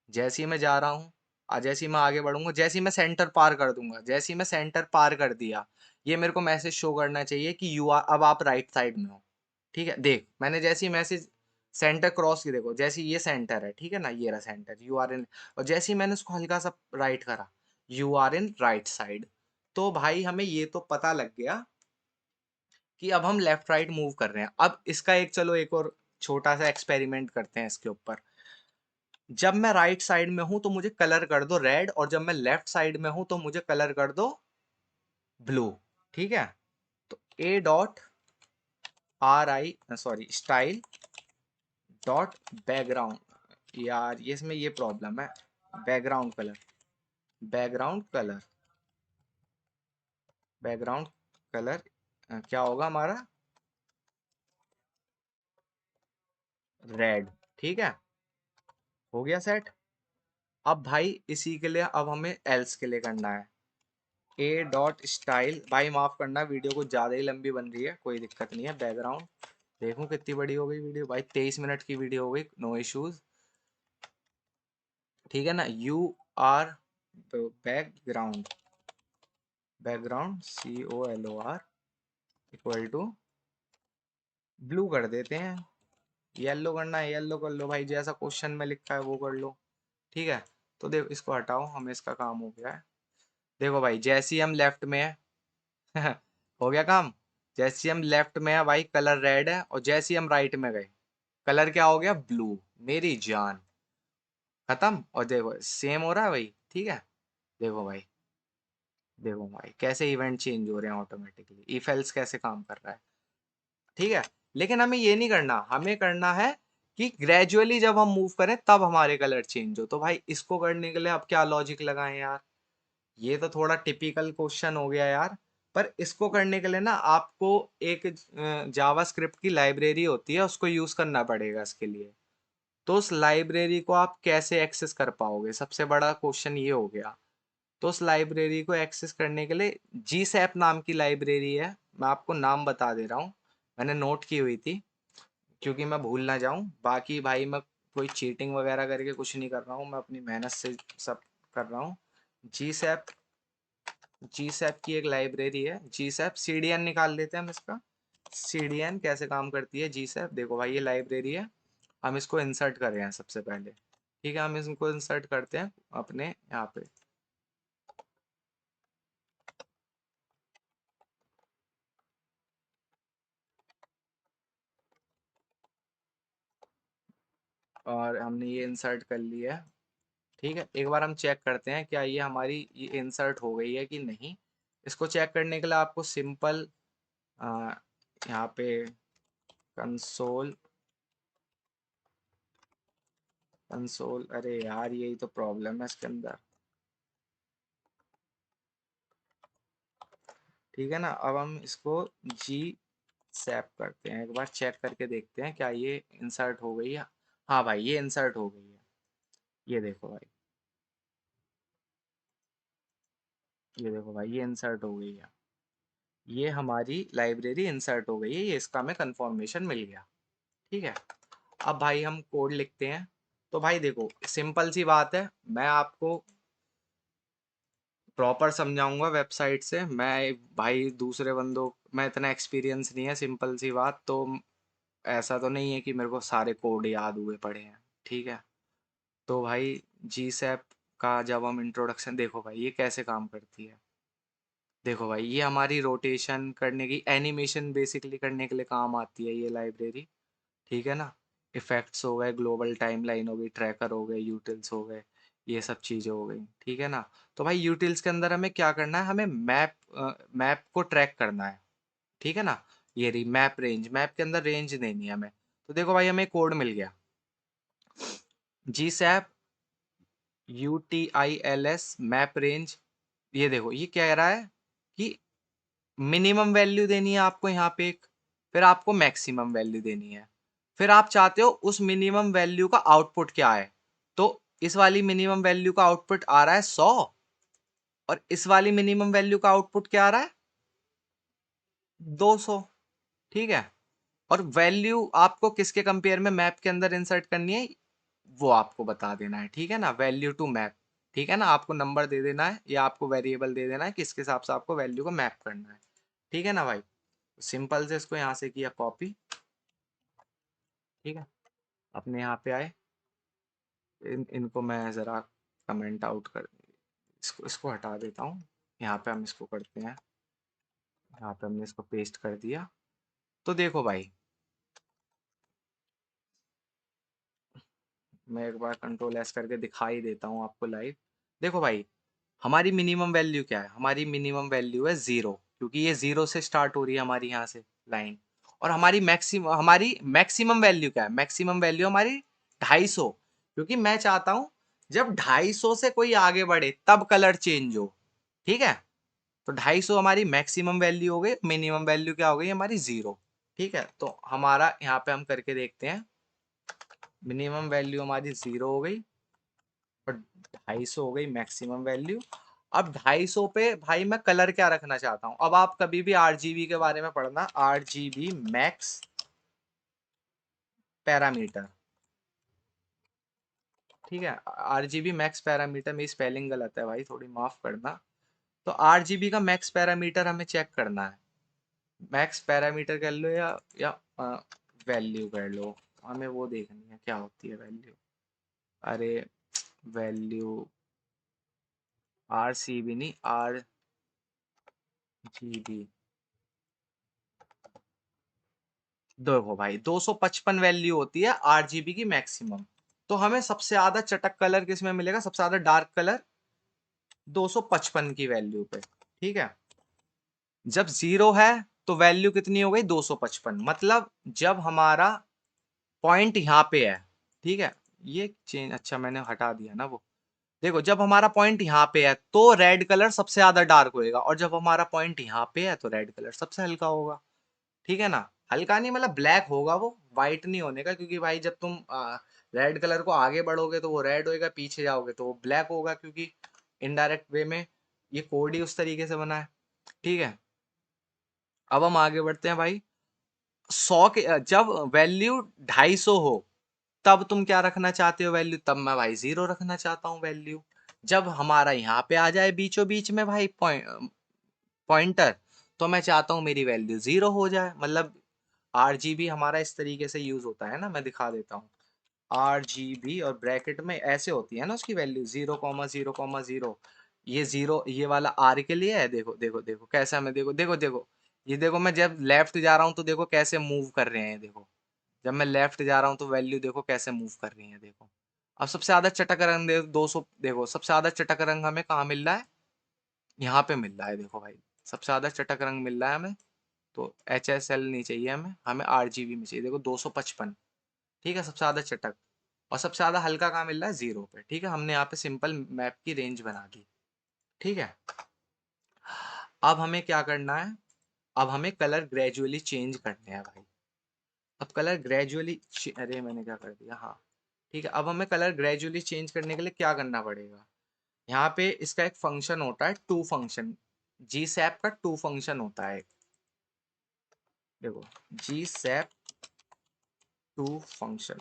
जैसे ही मैं जा रहा हूँ, जैसे ही मैं आगे बढ़ूंगा, जैसे ही मैं सेंटर पार कर दूंगा, जैसे ही मैं सेंटर पार कर दिया, ये मेरे को मैसेज शो करना चाहिए कि यू आर, अब आप राइट साइड में हो, ठीक है। देख मैंने जैसे ही मैसेज सेंटर क्रॉस की, देखो जैसे ही ये सेंटर है, ठीक है ना, ये रहा सेंटर, यू आर इन, और जैसे ही मैंने उसको हल्का सा राइट करा, you are in right side, तो भाई हमें ये तो पता लग गया कि अब हम लेफ्ट राइट मूव कर रहे हैं। अब इसका एक, चलो एक और छोटा सा एक्सपेरिमेंट करते हैं इसके ऊपर। जब मैं राइट साइड में हूं तो मुझे कलर कर दो रेड, और जब मैं लेफ्ट साइड में हूं तो मुझे कलर कर दो ब्लू, ठीक है। तो ए dot are I sorry style dot background, यार ये इसमें ये प्रॉब्लम है, background colour, background colour, background colour क्या होगा हमारा, रेड, ठीक है, हो गया सेट। अब भाई इसी के लिए अब हमें एल्स के लिए करना है, ए डॉट स्टाइल, भाई माफ करना वीडियो को ज्यादा ही लंबी बन रही है, कोई दिक्कत नहीं है, बैकग्राउंड देखूं कितनी बड़ी हो गई वीडियो, भाई 23 मिनट की वीडियो हो गई, नो इश्यूज, ठीक है ना। You are background, background COLOR equal to blue कर देते हैं, येलो करना है येलो कर लो भाई, जैसा क्वेश्चन में लिखा है वो कर लो, ठीक है। तो देखो इसको हटाओ, हमें इसका काम हो गया है। देखो भाई जैसे ही हम लेफ्ट में है हो गया काम, जैसे ही हम लेफ्ट में है भाई कलर रेड है, और जैसे ही हम राइट में गए कलर क्या हो गया, ब्लू, मेरी जान, खत्म। और देखो सेम हो रहा है भाई, ठीक है। देखो भाई, देखो भाई कैसे इवेंट चेंज हो रहे हैं ऑटोमेटिकली, इफ एल्स कैसे काम कर रहा है, ठीक है। लेकिन हमें ये नहीं करना, हमें करना है कि ग्रेजुअली जब हम मूव करें तब हमारे कलर चेंज हो। तो भाई इसको करने के लिए अब क्या लॉजिक लगाएं यार, ये तो थोड़ा टिपिकल क्वेश्चन हो गया यार। पर इसको करने के लिए ना आपको एक जावास्क्रिप्ट की लाइब्रेरी होती है, उसको यूज करना पड़ेगा इसके लिए। तो उस लाइब्रेरी को आप कैसे एक्सेस कर पाओगे, सबसे बड़ा क्वेश्चन ये हो गया। तो उस लाइब्रेरी को एक्सेस करने के लिए जी सैप नाम की लाइब्रेरी है, मैं आपको नाम बता दे रहा हूँ, मैंने नोट की हुई थी क्योंकि मैं भूल ना जाऊं। बाकी भाई मैं कोई चीटिंग वगैरह करके कुछ नहीं कर रहा हूँ, मैं अपनी मेहनत से सब कर रहा हूँ। जी सैप, जी सैप की एक लाइब्रेरी है, जी सैप CDN निकाल लेते हैं हम इसका, CDN कैसे काम करती है जी सैप, देखो भाई ये लाइब्रेरी है, हम इसको इंसर्ट कर रहे हैं सबसे पहले, ठीक है। हम इसको इंसर्ट करते हैं अपने यहाँ पे, और हमने ये इंसर्ट कर लिया है। ठीक है, एक बार हम चेक करते हैं क्या ये हमारी ये इंसर्ट हो गई है कि नहीं। इसको चेक करने के लिए आपको सिंपल यहाँ पे कंसोल कंसोल, अरे यार यही तो प्रॉब्लम है इसके अंदर। ठीक है ना, अब हम इसको जी सैप करते हैं, एक बार चेक करके देखते हैं क्या ये इंसर्ट हो गई है। हाँ भाई ये इंसर्ट हो गई है, ये देखो भाई, ये देखो भाई ये इंसर्ट हो गई है। ये हमारी लाइब्रेरी इंसर्ट हो गई है, ये इसका हमें कंफर्मेशन मिल गया। ठीक है, अब भाई हम कोड लिखते हैं। तो भाई देखो सिंपल सी बात है, मैं आपको प्रॉपर समझाऊंगा वेबसाइट से। मैं भाई दूसरे बंदों, मैं इतना एक्सपीरियंस नहीं है, सिंपल सी बात तो ऐसा तो नहीं है कि मेरे को सारे कोड याद हुए पड़े हैं। ठीक है, तो भाई जी सैप का जब हम इंट्रोडक्शन, देखो भाई ये कैसे काम करती है। देखो भाई ये हमारी रोटेशन करने की, एनिमेशन बेसिकली करने के लिए काम आती है ये लाइब्रेरी। ठीक है ना, इफेक्ट्स हो गए, ग्लोबल टाइमलाइन हो गई, ट्रैकर हो गए, यूटिल्स हो गए, ये सब चीज़ें हो गई। ठीक है ना, तो भाई यूटिल्स के अंदर हमें क्या करना है, हमें मैप को ट्रैक करना है। ठीक है ना, ये रही मैप रेंज, मैप के अंदर रेंज देनी है हमें। तो देखो भाई हमें कोड मिल गया, जी सैप UTILS मैप रेंज। ये देखो ये क्या कह रहा है कि मिनिमम वैल्यू देनी है आपको यहाँ पे एक, फिर आपको मैक्सिमम वैल्यू देनी है, फिर आप चाहते हो उस मिनिमम वैल्यू का आउटपुट क्या है। तो इस वाली मिनिमम वैल्यू का आउटपुट आ रहा है 100, और इस वाली मिनिमम वैल्यू का आउटपुट क्या आ रहा है 200। ठीक है, और वैल्यू आपको किसके कंपेयर में मैप के अंदर इंसर्ट करनी है वो आपको बता देना है। ठीक है ना, वैल्यू टू मैप। ठीक है ना, आपको नंबर दे देना है या आपको वेरिएबल दे देना है किसके हिसाब से आपको वैल्यू को मैप करना है। ठीक है ना भाई, सिंपल से इसको यहाँ से किया कॉपी। ठीक है, अपने यहाँ पे आए, इनको मैं ज़रा कमेंट आउट कर, इसको इसको हटा देता हूँ। यहाँ पे हम इसको करते हैं, यहाँ पे हमने इसको पेस्ट कर दिया। तो देखो भाई, मैं एक बार कंट्रोल एस करके दिखा ही देता हूँ आपको लाइव। देखो भाई, हमारी मिनिमम वैल्यू क्या है, हमारी मिनिमम वैल्यू है 0, क्योंकि ये 0 से स्टार्ट हो रही है हमारी यहाँ से लाइन। और हमारी मैक्सिमम वैल्यू क्या है, मैक्सिमम वैल्यू हमारी 250, क्योंकि मैं चाहता हूँ जब 250 से कोई आगे बढ़े तब कलर चेंज हो। ठीक है, तो 250 हमारी मैक्सिमम वैल्यू हो गई, मिनिमम वैल्यू क्या हो गई हमारी 0। ठीक है, तो हमारा यहाँ पे हम करके देखते हैं, मिनिमम वैल्यू हमारी 0 हो गई और 250 हो गई मैक्सिमम वैल्यू। अब 250 पे भाई मैं कलर क्या रखना चाहता हूँ, अब आप कभी भी RGB के बारे में पढ़ना, RGB मैक्स पैरामीटर। ठीक है, RGB मैक्स पैरामीटर, मेरी स्पेलिंग गलत है भाई, थोड़ी माफ करना। तो RGB का मैक्स पैरामीटर हमें चेक करना है, मैक्स पैरामीटर कर लो या वैल्यू कर लो, हमें वो देखनी है क्या होती है वैल्यू। अरे वैल्यू, RCB नहीं, RGB। देखो भाई 255 वैल्यू होती है RGB की मैक्सिमम। तो हमें सबसे ज्यादा चटक कलर किसमें मिलेगा, सबसे ज्यादा डार्क कलर 255 की वैल्यू पे। ठीक है, जब 0 है तो वैल्यू कितनी हो गई 255, मतलब जब हमारा पॉइंट यहाँ पे है। ठीक है, ये चेंज, अच्छा मैंने हटा दिया ना वो। देखो जब हमारा पॉइंट यहाँ पे है तो रेड कलर सबसे ज्यादा डार्क होएगा, और जब हमारा पॉइंट यहाँ पे है तो रेड कलर सबसे हल्का होगा। ठीक है ना, हल्का नहीं मतलब ब्लैक होगा वो, वाइट नहीं होने का, क्योंकि भाई जब तुम रेड कलर को आगे बढ़ोगे तो वो रेड होएगा, पीछे जाओगे तो वो ब्लैक होगा, क्योंकि इनडायरेक्ट वे में ये कोड ही उस तरीके से बना है। ठीक है, अब हम आगे बढ़ते हैं भाई। 100 के जब वैल्यू 250 हो तब तुम क्या रखना चाहते हो वैल्यू, तब मैं भाई 0 रखना चाहता हूँ वैल्यू। जब हमारा यहाँ पे आ जाए बीचों बीच में भाई पॉइंटर, तो मैं चाहता हूँ मेरी वैल्यू 0 हो जाए, मतलब RGB हमारा इस तरीके से यूज होता है ना, मैं दिखा देता हूँ। RGB और ब्रैकेट में ऐसे होती है ना उसकी वैल्यू 0,0,0। ये 0 ये वाला R के लिए है, देखो देखो देखो कैसा, मैं देखो देखो देखो, ये देखो मैं जब लेफ्ट जा रहा हूँ तो देखो कैसे मूव कर रहे हैं, देखो जब मैं लेफ्ट जा रहा हूँ तो वैल्यू देखो कैसे मूव कर रही है, देखो। अब सबसे ज्यादा चटक रंग 200, देखो सबसे ज्यादा चटक रंग हमें कहाँ मिल रहा है, यहाँ पे मिल रहा है, देखो भाई सबसे ज्यादा चटक रंग मिल रहा है हमें। तो HSL नहीं चाहिए हमें, हमें RGB में चाहिए, देखो 255। ठीक है, सबसे ज्यादा चटक। और सबसे ज्यादा हल्का कहाँ मिल रहा है, 0 पे। ठीक है, हमने यहाँ पे सिंपल मैप की रेंज बना दी। ठीक है, अब हमें क्या करना है, अब हमें कलर ग्रेजुअली चेंज करने हैं भाई। अब कलर ग्रेजुअली, अरे मैंने क्या कर दिया, हाँ। ठीक है, अब हमें कलर ग्रेजुअली चेंज करने के लिए क्या करना पड़ेगा, यहाँ पे इसका एक फंक्शन होता है टू फंक्शन। जी सैप का टू फंक्शन होता है, देखो जी सैप टू फंक्शन।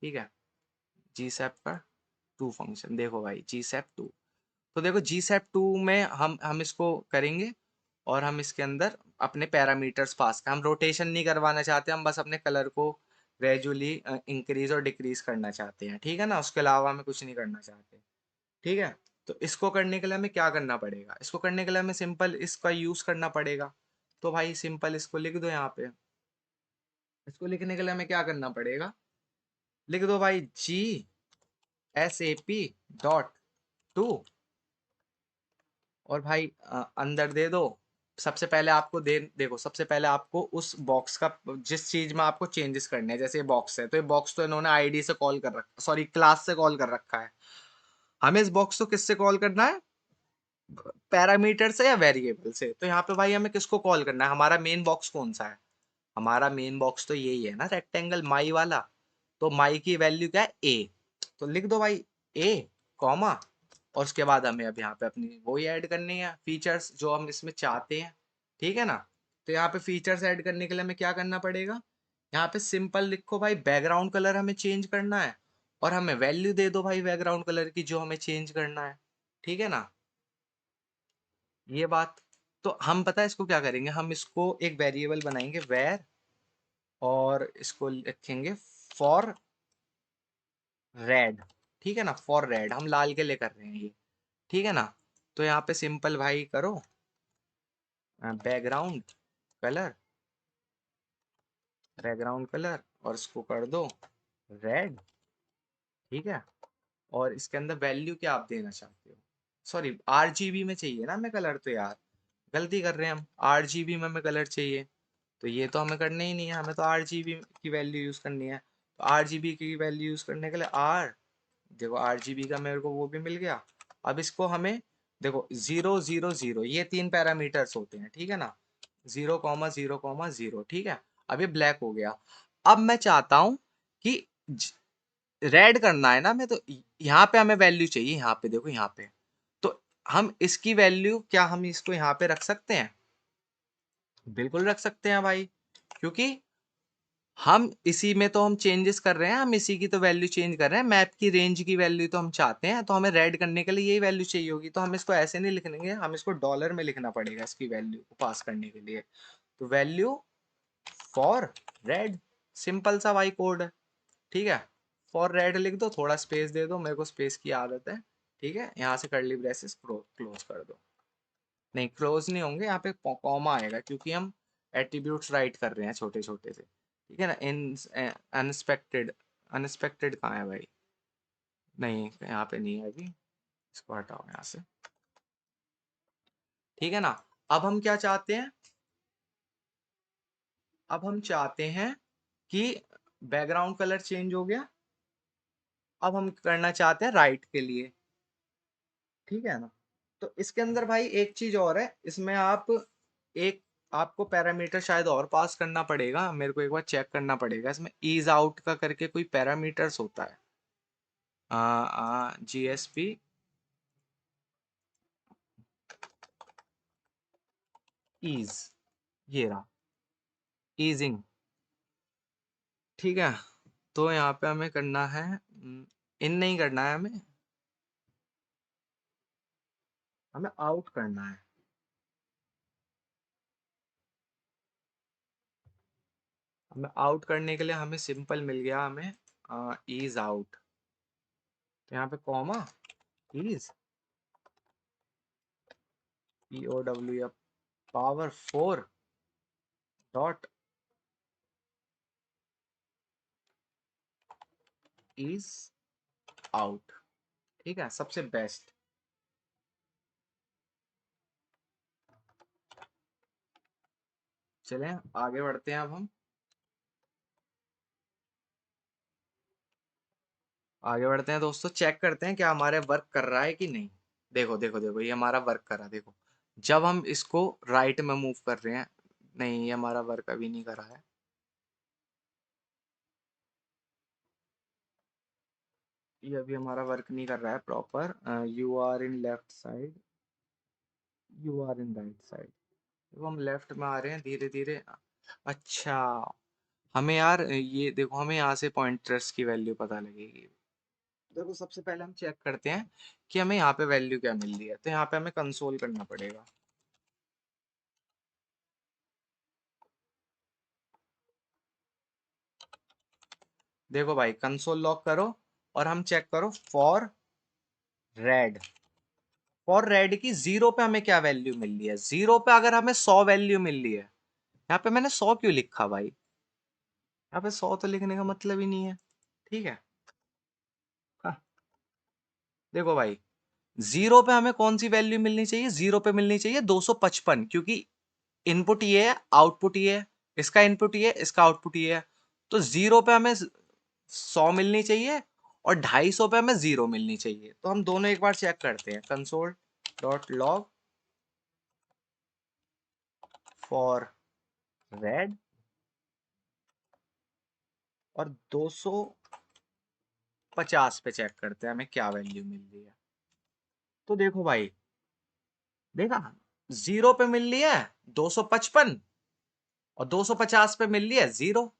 ठीक है, जी सैप का टू फंक्शन, देखो भाई जी सैप टू। तो देखो जी सैप टू में हम इसको करेंगे, और हम इसके अंदर अपने पैरामीटर्स पास कर, हम रोटेशन नहीं करवाना चाहते, हम बस अपने कलर को ग्रेजुअली इंक्रीज और डिक्रीज करना चाहते हैं। ठीक है ना, उसके अलावा हमें कुछ नहीं करना चाहते। ठीक है, तो इसको करने के लिए हमें क्या करना पड़ेगा, इसको करने के लिए हमें सिंपल इसका यूज करना पड़ेगा। तो भाई सिंपल इसको लिख दो यहाँ पे। इसको लिखने के लिए हमें क्या करना पड़ेगा, लिख दो भाई GSAP.2, और भाई अंदर दे दो। सबसे पहले आपको देखो सबसे पहले आपको उस बॉक्स का, जिस चीज में आपको चेंजेस करने हैं, जैसे ये बॉक्स है तो ये बॉक्स तो इन्होंने आईडी से कॉल कर रखा, सॉरी क्लास से कॉल कर रखा है। हमें इस बॉक्स को किससे कॉल करना है, पैरामीटर से या वेरिएबल से। तो यहाँ पे भाई हमें किसको कॉल करना है, हमारा मेन बॉक्स कौन सा है, हमारा मेन बॉक्स तो यही है ना, रेक्टेंगल माई वाला। तो माई की वैल्यू क्या है, ए। तो लिख दो भाई ए, कॉमा, और उसके बाद हमें अब यहाँ पे अपनी वही ऐड करनी है, फीचर्स जो हम इसमें चाहते हैं। ठीक है ना, तो यहाँ पे फीचर्स ऐड करने के लिए हमें क्या करना पड़ेगा, यहाँ पे सिंपल लिखो भाई बैकग्राउंड कलर हमें चेंज करना है, और हमें वैल्यू दे दो भाई बैकग्राउंड कलर की जो हमें चेंज करना है। ठीक है ना, ये बात। तो हम पता है इसको क्या करेंगे, हम इसको एक वेरिएबल बनाएंगे वेर, और इसको लिखेंगे फॉर रेड। ठीक है ना, फॉर रेड, हम लाल के लिए कर रहे हैं ये। ठीक है ना, तो यहाँ पे सिंपल भाई करो बैकग्राउंड कलर, बैकग्राउंड कलर, और इसको कर दो रेड। ठीक है, और इसके अंदर वैल्यू क्या आप देना चाहते हो, सॉरी RGB में चाहिए ना हमें कलर, तो यार गलती कर रहे हैं हम, RGB में हमें कलर चाहिए। तो ये तो हमें करना ही नहीं है, हमें तो RGB की वैल्यू यूज करनी है। तो RGB की वैल्यू यूज करने के लिए देखो RGB का मेरे को वो भी मिल गया। अब इसको हमें देखो 0 0 0 ये तीन पैरामीटर्स होते हैं। ठीक है ना, 0 0 0। ठीक है, अब ये ब्लैक हो गया। अब मैं चाहता हूं कि रेड करना है ना, मैं तो यहाँ पे हमें वैल्यू चाहिए, यहाँ पे देखो यहाँ पे। तो हम इसकी वैल्यू क्या हम इसको यहाँ पे रख सकते हैं, बिल्कुल रख सकते हैं भाई, क्योंकि हम इसी में तो हम चेंजेस कर रहे हैं, हम इसी की तो वैल्यू चेंज कर रहे हैं, मैप की रेंज की वैल्यू तो हम चाहते हैं, तो हमें रेड करने के लिए यही वैल्यू चाहिए होगी। तो हम इसको ऐसे नहीं लिखेंगे, हम इसको डॉलर में लिखना पड़ेगा इसकी वैल्यू को पास करने के लिए। तो वैल्यू फॉर रेड, सिंपल सा भाई कोड है। ठीक है, फॉर रेड लिख दो, थोड़ा स्पेस दे दो, मेरे को स्पेस की आदत है। ठीक है, यहाँ से कर्ली ब्रेसेस क्लोज कर दो, नहीं क्लोज नहीं होंगे, यहाँ पे कॉमा आएगा क्योंकि हम एट्रीब्यूट्स राइट कर रहे हैं छोटे छोटे से। ठीक है ना, इन अनएक्सपेक्टेड, अनएक्सपेक्टेड कहाँ है भाई, नहीं यहाँ पे नहीं है अभी, इसको हटाओ यहाँ से। ठीक है ना, अब हम क्या चाहते हैं, अब हम चाहते हैं कि बैकग्राउंड कलर चेंज हो गया, अब हम करना चाहते हैं राइट के लिए। ठीक है ना, तो इसके अंदर भाई एक चीज और है, इसमें आप एक, आपको पैरामीटर शायद और पास करना पड़ेगा, मेरे को एक बार चेक करना पड़ेगा, इसमें ईज आउट का करके कोई पैरामीटर्स होता है, GSP ईज, ये रहा ईजिंग। ठीक है, तो यहाँ पे हमें करना है इन नहीं करना है हमें, हमें आउट करना है। हमें आउट करने के लिए हमें सिंपल मिल गया हमें ईज आउट, तो यहाँ पे कॉमा ईज POW या पावर 4 डॉट इज आउट। ठीक है, सबसे बेस्ट। चलें आगे बढ़ते हैं अब हम। आगे बढ़ते हैं दोस्तों, चेक करते हैं क्या हमारे वर्क कर रहा है कि नहीं। देखो देखो देखो, ये हमारा वर्क कर रहा है, देखो। जब हम इसको राइट में मूव कर रहे हैं, नहीं ये हमारा वर्क अभी नहीं कर रहा है। ये अभी हमारा वर्क नहीं कर रहा है proper. You are in left side, you are in right side. देखो हम लेफ्ट में आ रहे हैं धीरे धीरे। अच्छा, हमें यार ये देखो, हमें यहाँ से पॉइंटर्स की वैल्यू पता लगेगी। देखो सबसे पहले हम चेक करते हैं कि हमें यहाँ पे वैल्यू क्या मिल रही है, तो यहाँ पे हमें कंसोल करना पड़ेगा। देखो भाई कंसोल लॉक करो और हम चेक करो फॉर रेड। फॉर रेड की 0 पे हमें क्या वैल्यू मिल रही है। 0 पे अगर हमें 100 वैल्यू मिल रही है, यहाँ पे मैंने 100 क्यों लिखा भाई, यहाँ पे 100 तो लिखने का मतलब ही नहीं है। ठीक है। हाँ, देखो भाई 0 पे हमें कौन सी वैल्यू मिलनी चाहिए, 0 पे मिलनी चाहिए 255, क्योंकि इनपुट ये है आउटपुट ये है, इसका इनपुट ये है इसका आउटपुट ये है। तो 0 पे हमें 100 मिलनी चाहिए और 250 पे हमें 0 मिलनी चाहिए। तो हम दोनों एक बार चेक करते हैं, console dot log for red और 250 पे चेक करते हैं हमें क्या वैल्यू मिल रही है। तो देखो भाई, देखा 0 पे मिल रही है 255 और 250 पे मिल रही है 0।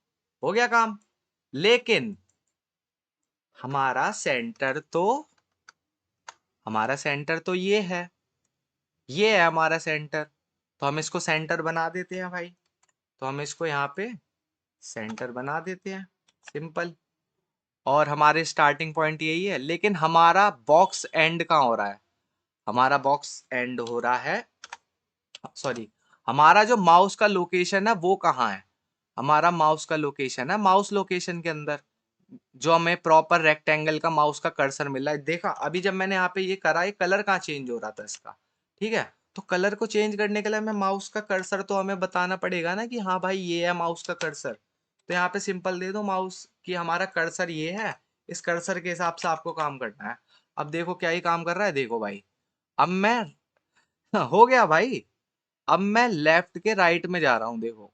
हो गया काम। लेकिन हमारा सेंटर तो हमारा सेंटर तो ये है हमारा सेंटर। तो हम इसको सेंटर बना देते हैं भाई। तो हम इसको यहाँ पे सेंटर बना देते हैं, सिंपल। और हमारे स्टार्टिंग पॉइंट यही है, लेकिन हमारा बॉक्स एंड कहाँ हो रहा है, हमारा बॉक्स एंड हो रहा है, सॉरी, हमारा जो माउस का लोकेशन है वो कहाँ है। हमारा माउस का लोकेशन है माउस लोकेशन के अंदर, जो हमें प्रॉपर रेक्टेंगल का माउस का कर्सर मिला है। देखा अभी जब मैंने यहाँ पे ये करा, ये कलर कहाँ चेंज हो रहा था इसका। ठीक है। तो कलर को चेंज करने के लिए हमें माउस का कर्सर तो हमें बताना पड़ेगा ना कि हाँ भाई ये है माउस का कर्सर। तो यहाँ पे सिंपल दे दो माउस कि हमारा कर्सर ये है, इस कर्सर के हिसाब से आपको काम करना है। अब देखो क्या ही काम कर रहा है, देखो भाई। अब मैं हो गया भाई। अब मैं लेफ्ट के राइट में जा रहा हूँ, देखो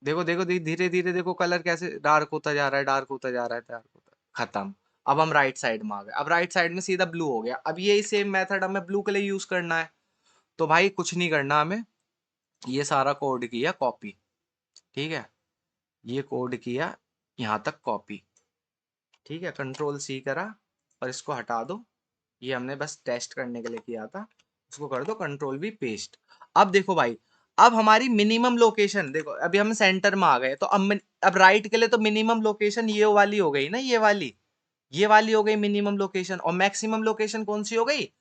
देखो देखो धीरे धीरे देखो कलर कैसे डार्क होता जा रहा है, डार्क होता जा रहा है, डार्क होता खत्म। अब हम राइट साइड में आ गए, अब राइट साइड में सीधा ब्लू हो गया। अब यही सेम मेथड हमें ब्लू के लिए यूज करना है। तो भाई कुछ नहीं करना हमें, ये सारा कोड किया कॉपी। ठीक है, ये कोड किया यहाँ तक कॉपी। ठीक है, कंट्रोल सी करा और इसको हटा दो। ये हमने बस टेस्ट करने के लिए किया था। उसको कर दो कंट्रोल वी पेस्ट। अब देखो भाई, अब हमारी मिनिमम लोकेशन देखो, अभी हम सेंटर में आ गए। तो अब राइट के लिए तो मिनिमम लोकेशन ये वाली हो गई ना, ये वाली हो गई मिनिमम लोकेशन। और मैक्सिमम लोकेशन कौन सी हो गई,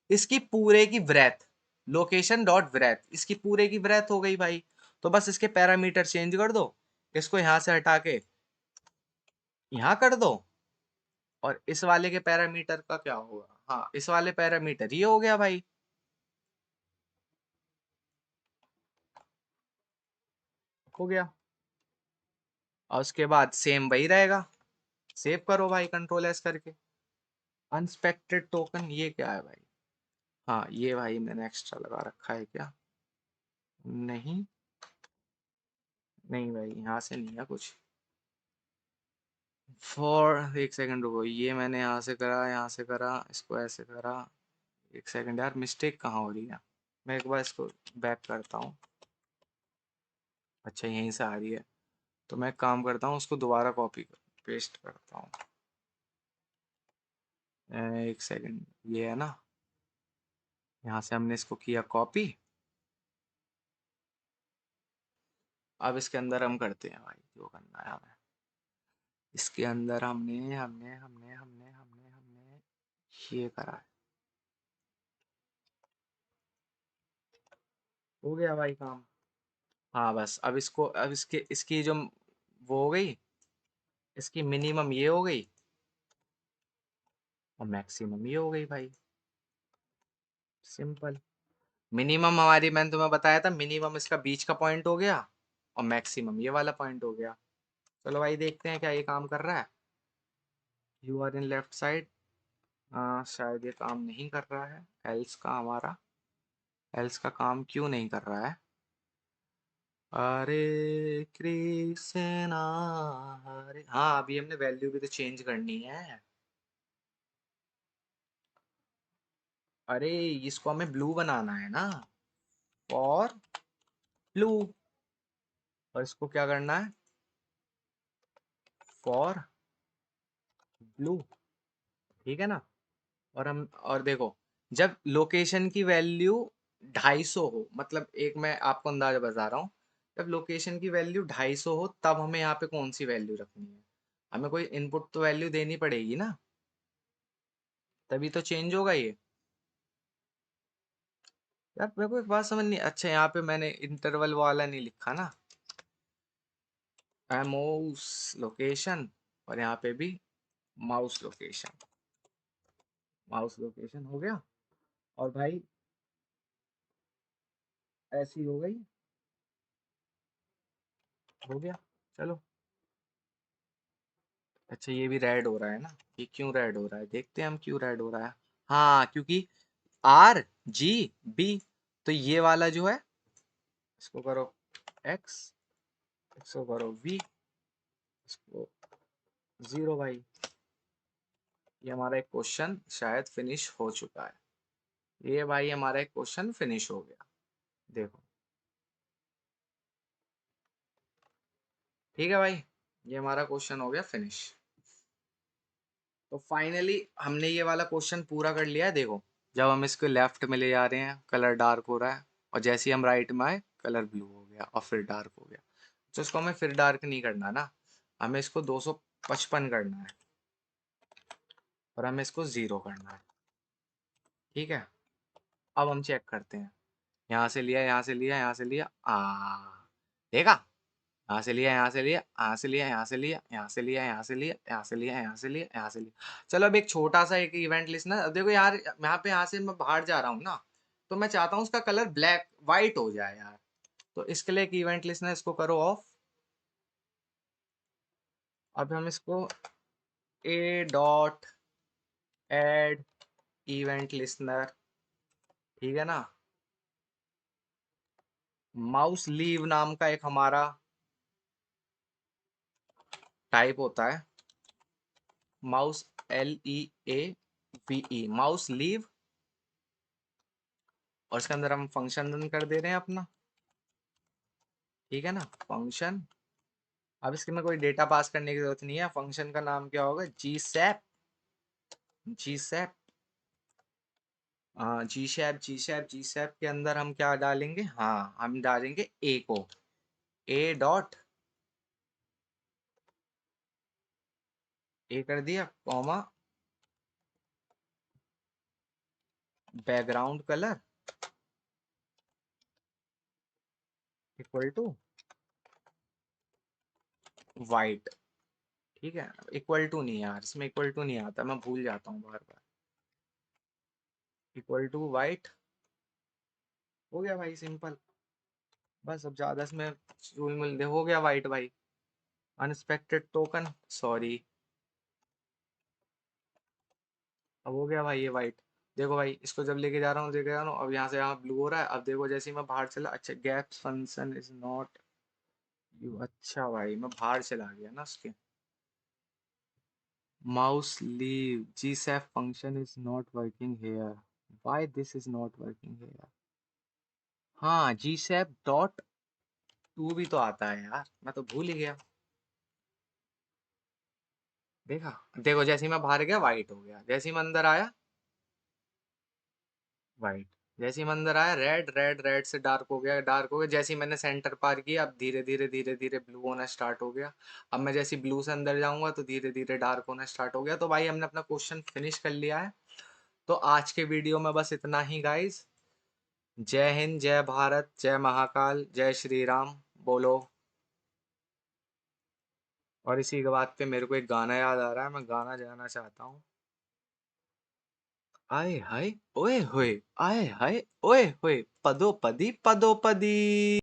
इसकी पूरे की ब्रेथ, लोकेशन डॉट ब्रेथ, इसकी पूरे की ब्रेथ हो गई भाई। तो बस इसके पैरामीटर चेंज कर दो, इसको यहां से हटा के यहां कर दो। और इस वाले के पैरामीटर का क्या होगा, हाँ इस वाले पैरामीटर ये हो गया भाई। हो गया। और उसके बाद सेम वही रहेगा। सेव करो भाई कंट्रोल एस करके। अनस्पेक्टेड टोकन ये क्या है भाई, हाँ ये भाई मैंने एक्स्ट्रा लगा रखा है क्या, नहीं नहीं भाई यहाँ से नहीं है कुछ। फॉर एक सेकंड रुको, ये मैंने यहाँ से करा, यहाँ से करा, इसको ऐसे करा। एक सेकंड यार, मिस्टेक कहाँ हो रही है। मैं एक बार इसको बैक करता हूँ। अच्छा यहीं से आ रही है। तो मैं एक काम करता हूँ, उसको दोबारा कॉपी पेस्ट करता हूँ। एक सेकंड, ये है ना, यहाँ से हमने इसको किया कॉपी। अब इसके अंदर हम करते हैं भाई जो करना है हमें। इसके अंदर हमने हमने हमने हमने हमने हमने ये करा है। हो गया भाई काम। हाँ बस अब इसको, अब इसके इसकी जो वो हो गई, इसकी मिनिमम ये हो गई। और मैक्सिमम ये हो गई भाई, सिंपल। मिनिमम हमारी, मैंने तुम्हें बताया था, मिनिमम इसका बीच का पॉइंट हो गया और मैक्सिमम ये वाला पॉइंट हो गया। चलो भाई देखते हैं क्या ये काम कर रहा है। You are in left side, शायद ये काम नहीं कर रहा है। एल्स का हमारा, एल्स का काम क्यों नहीं कर रहा है? अरे कृष्णा, हरे, हाँ अभी हमने वैल्यू भी तो चेंज करनी है। अरे इसको हमें ब्लू बनाना है ना, फॉर ब्लू। और इसको क्या करना है, फॉर ब्लू, ठीक है ना। और हम, और देखो, जब लोकेशन की वैल्यू 250 हो, मतलब एक मैं आपको अंदाजा बता रहा हूँ, जब लोकेशन की वैल्यू 250 हो तब हमें यहाँ पे कौन सी वैल्यू रखनी है? हमें कोई इनपुट तो वैल्यू देनी पड़ेगी ना, तभी तो चेंज होगा ये। यार मेरे को एक बात समझ नहीं, अच्छा यहाँ पे मैंने इंटरवल वाला नहीं लिखा ना, माउस लोकेशन, और यहाँ पे भी माउस लोकेशन, माउस लोकेशन हो गया। और भाई ऐसी हो गई, हो गया। चलो, अच्छा ये भी रेड हो रहा है ना, ये क्यों रेड हो रहा है, देखते हैं हम क्यों रेड हो रहा है। हाँ क्योंकि आर जी बी, तो ये वाला जो है, इसको करो एक्स, इसको करो वी, इसको जीरो भाई। ये हमारा एक क्वेश्चन शायद फिनिश हो चुका है। ये भाई हमारा एक क्वेश्चन फिनिश हो गया, देखो। ठीक है भाई, ये हमारा क्वेश्चन हो गया फिनिश। तो फाइनली हमने ये वाला क्वेश्चन पूरा कर लिया है, देखो। जब हम इसको लेफ्ट में ले जा रहे हैं कलर डार्क हो रहा है, और जैसे ही हम राइट में आए कलर ब्लू हो गया और फिर डार्क हो गया। तो इसको हमें फिर डार्क नहीं करना ना, हमें इसको 255 करना है, और हमें इसको 0 करना है, ठीक है। अब हम चेक करते हैं, यहाँ से लिया, यहाँ से लिया, यहाँ से लिया, देखा, यहाँ से लिया, यहाँ से लिया, यहाँ से लिया, यहाँ से लिया, यहाँ से लिया, यहाँ से लिया, यहाँ से लिया, यहाँ से लिया, यहाँ से लिया। चलो अब एक छोटा सा एक इवेंट लिस्ट ना, देखो यार यहाँ पे, यहाँ से मैं बाहर जा रहा हूँ ना, तो मैं चाहता हूँ उसका कलर ब्लैक वाइट हो जाए यार। तो इसके लिए एक इवेंट लिस्ट ना, इसको करो ऑफ। अब हम इसको a dot add event listener, ठीक है ना। माउस लीव नाम का एक हमारा टाइप होता है, माउस LEAVE, माउस लीव, और इसके अंदर हम फंक्शन रन कर दे रहे हैं अपना, ठीक है ना, फंक्शन। अब इसके में कोई डेटा पास करने की जरूरत नहीं है, फंक्शन का नाम क्या होगा, जी सैप, जी सैप, जी शैप, जी शैप, जी शैप के अंदर हम क्या डालेंगे, हाँ हम डालेंगे ए को, ए डॉट, ए कर दिया, comma, background colour equal to white, ठीक है। इक्वल टू नहीं यार, इसमें इक्वल टू नहीं आता, मैं भूल जाता हूँ बार बार। इक्वल टू वाइट, हो गया भाई सिंपल। बस अब ज्यादा इसमें चूल मिल दे, हो गया वाइट भाई। अनएक्सपेक्टेड टोकन, सॉरी, अब हो गया भाई ये वाइट। देखो भाई इसको जब लेके जा रहा हूँ, लेके जा रहा हूँ, अब यहाँ से यहाँ ब्लू हो रहा है। अब देखो जैसे ही मैं बाहर चला, अच्छा gaps function is not you, अच्छा भाई मैं बाहर चला गया ना उसके। माउस लीव जी सैफ function is not working here, why this is not working here. हाँ जी सैफ डॉट टू भी तो आता है यार, मैं तो भूल ही गया। देखा, देखो जैसे ही मैं बाहर गया वाइट हो गया, जैसे ही मैं अंदर आया वाइट, जैसे ही मैं अंदर आया रेड, रेड रेड से डार्क हो गया, डार्क हो गया। जैसे ही मैंने सेंटर पार किया, अब धीरे धीरे धीरे धीरे ब्लू होना स्टार्ट हो गया। अब मैं जैसे ब्लू से अंदर जाऊंगा तो धीरे धीरे डार्क होना स्टार्ट हो गया। तो भाई हमने अपना क्वेश्चन फिनिश कर लिया है। तो आज के वीडियो में बस इतना ही गाइस। जय हिंद, जय भारत, जय महाकाल, जय श्री राम बोलो। और इसी के बात पे मेरे को एक गाना याद आ रहा है, मैं गाना गाना चाहता हूँ। आए हाय ओए होए, आए हाय ओए होए, पदोपदी पदोपदी।